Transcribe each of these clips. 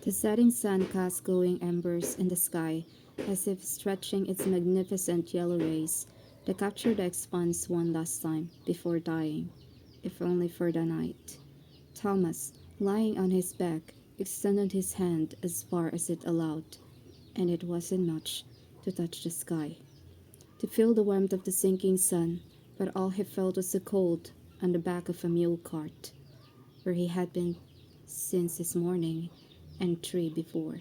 The setting sun cast glowing embers in the sky, as if stretching its magnificent yellow rays to capture the expanse one last time before dying, if only for the night. Thomas, lying on his back, extended his hand as far as it allowed, and it wasn't much, to touch the sky, to feel the warmth of the sinking sun, but all he felt was the cold on the back of a mule cart, where he had been since his morning and three before.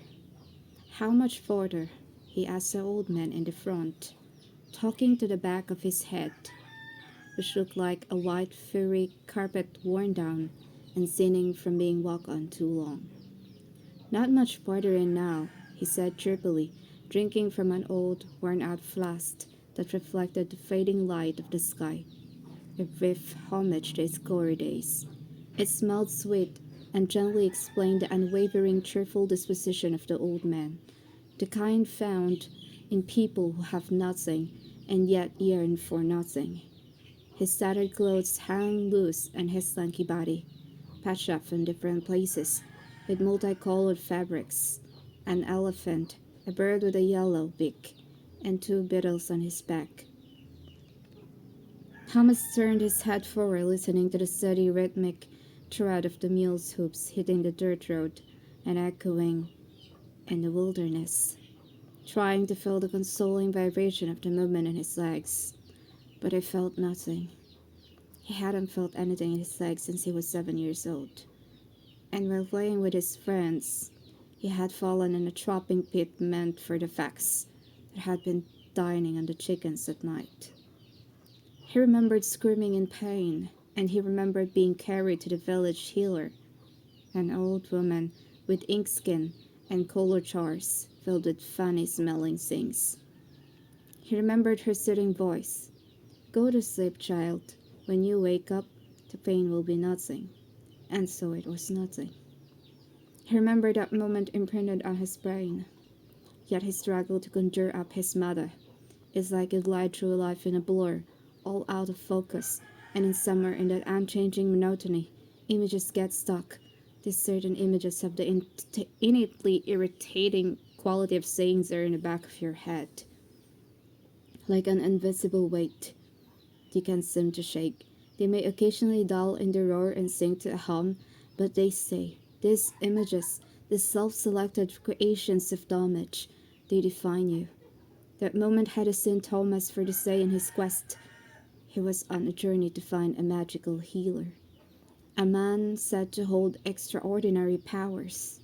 How much farther? He asked the old man in the front, talking to the back of his head, which looked like a white furry carpet worn down and sinning from being walked on too long. Not much farther in now, he said cheerfully, drinking from an old, worn-out flask that reflected the fading light of the sky, a brief homage to its glory days. It smelled sweet and gently explained the unwavering, cheerful disposition of the old man, the kind found in people who have nothing and yet yearn for nothing. His tattered clothes hung loose on his lanky body, patched up in different places, with multicolored fabrics, an elephant, a bird with a yellow beak, and two beetles on his back. Thomas turned his head forward, listening to the steady, rhythmic tread of the mule's hoofs hitting the dirt road and echoing in the wilderness, trying to feel the consoling vibration of the movement in his legs. But he felt nothing. He hadn't felt anything in his legs since he was 7 years old. And while playing with his friends, he had fallen in a trapping pit meant for the fox that had been dining on the chickens at night. He remembered screaming in pain, and he remembered being carried to the village healer, an old woman with ink skin and collar jars filled with funny-smelling things. He remembered her soothing voice. "Go to sleep, child. When you wake up, the pain will be nothing." And so it was nothing. He remembered that moment imprinted on his brain. Yet he struggled to conjure up his mother. It's like you glide through life in a blur, all out of focus, and in summer in that unchanging monotony, images get stuck. These certain images have the innately irritating quality of saying they're in the back of your head, like an invisible weight. You can't seem to shake. They may occasionally dull in the roar and sink to a hum, but they stay. These images, these self-selected creations of damage, they define you. That moment had seen Thomas for this day in his quest. He was on a journey to find a magical healer, a man said to hold extraordinary powers,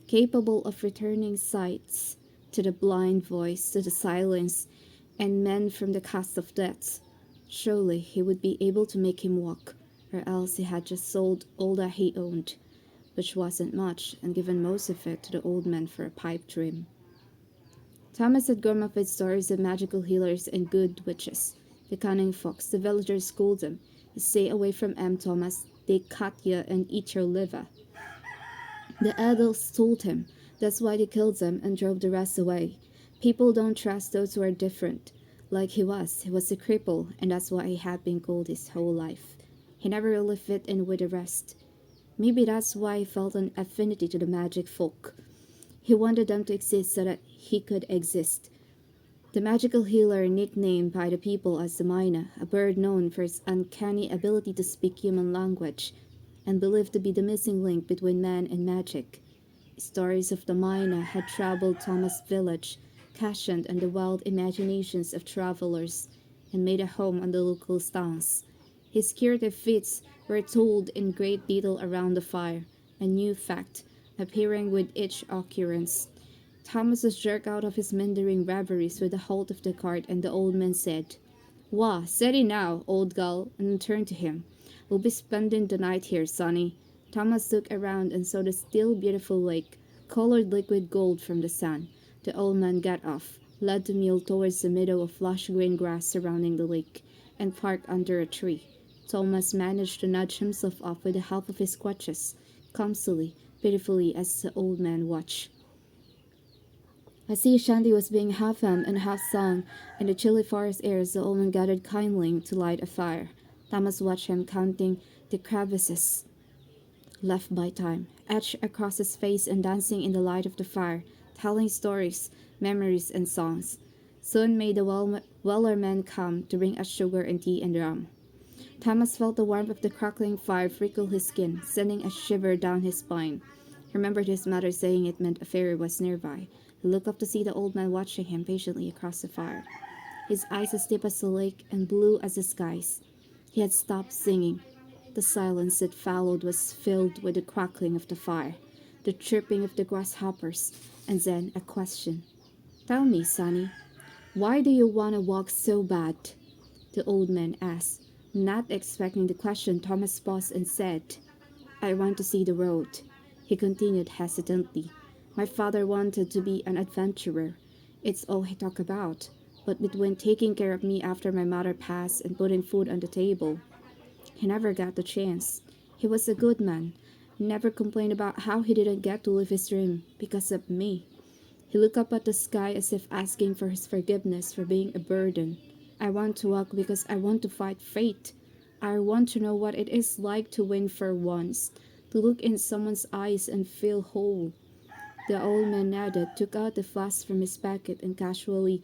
capable of returning sights to the blind voice, to the silence, and men from the cast of death. Surely he would be able to make him walk, or else he had just sold all that he owned, which wasn't much, and given most of it to the old man for a pipe dream. Thomas had grown up with stories of magical healers and good witches. The cunning fox, the villagers schooled him. "You stay away from 'em, Thomas. They cut you and eat your liver." The adults told him that's why they killed them and drove the rest away. People don't trust those who are different. Like he was a cripple, and that's why he had been called his whole life. He never really fit in with the rest. Maybe that's why he felt an affinity to the magic folk. He wanted them to exist so that he could exist. The magical healer, nicknamed by the people as the Mina, a bird known for its uncanny ability to speak human language, and believed to be the missing link between man and magic. Stories of the Mina had troubled Thomas' village, cautioned on the wild imaginations of travelers, and made a home on the local towns. His curative feats were told in great detail around the fire, a new fact appearing with each occurrence. Thomas was jerked out of his meandering reveries with the halt of the cart, and the old man said, "Wah, steady now, old gal," and turned to him. "We'll be spending the night here, sonny." Thomas looked around and saw the still beautiful lake, colored liquid gold from the sun. The old man got off, led the mule towards the meadow of lush green grass surrounding the lake, and parked under a tree. Thomas managed to nudge himself off with the help of his crutches, clumsily, pitifully, as the old man watched. A sea shanty was being half hummed and half sung in the chilly forest air as the old man gathered kindling to light a fire. Thomas watched him counting the crevices left by time, etched across his face and dancing in the light of the fire, telling stories, memories, and songs. Soon may the Wellerman come to bring us sugar and tea and rum. Thomas felt the warmth of the crackling fire prickle his skin, sending a shiver down his spine. He remembered his mother saying it meant a fairy was nearby. He looked up to see the old man watching him patiently across the fire, his eyes as deep as the lake and blue as the skies. He had stopped singing. The silence that followed was filled with the crackling of the fire, the chirping of the grasshoppers, and then a question. Tell me, Sonny, why do you want to walk so bad? The old man asked. Not expecting the question, Thomas paused and said, I want to see the road. He continued hesitantly. My father wanted to be an adventurer. It's all he talked about. But between taking care of me after my mother passed and putting food on the table, he never got the chance. He was a good man. Never complained about how he didn't get to live his dream because of me. He looked up at the sky as if asking for his forgiveness for being a burden. I want to walk because I want to fight fate. I want to know what it is like to win for once, to look in someone's eyes and feel whole. The old man nodded, took out the flask from his pocket, and casually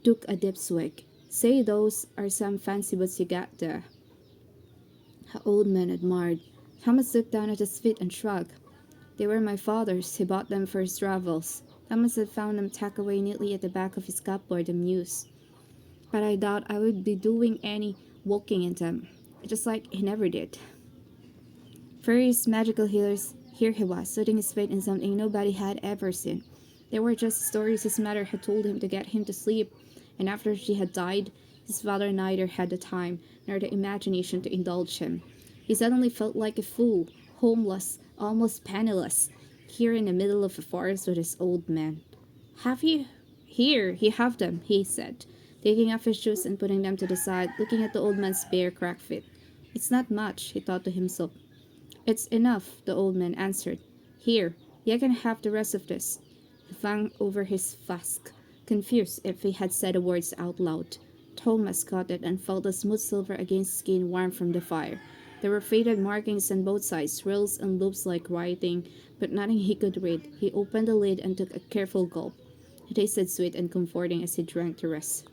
took a deep swig. Say those are some fancy boots you got there. The old man admired. Thomas looked down at his feet and shrugged. They were my father's. He bought them for his travels. Thomas had found them tucked away neatly at the back of his cupboard and mused. But I doubt I would be doing any walking in them, just like he never did. Fairies, magical healers, here he was, putting his faith in something nobody had ever seen. They were just stories his mother had told him to get him to sleep, and after she had died, his father neither had the time nor the imagination to indulge him. He suddenly felt like a fool, homeless, almost penniless, here in the middle of a forest with his old man. Have you? Here, you have them, he said, taking off his shoes and putting them to the side, looking at the old man's bare, cracked feet. It's not much, he thought to himself. It's enough, the old man answered. Here, you can have the rest of this. He flung over his flask, confused if he had said the words out loud. Thomas caught it and felt the smooth silver against skin warm from the fire. There were faded markings on both sides, rills and loops like writing, but nothing he could read. He opened the lid and took a careful gulp. It tasted sweet and comforting as he drank the rest.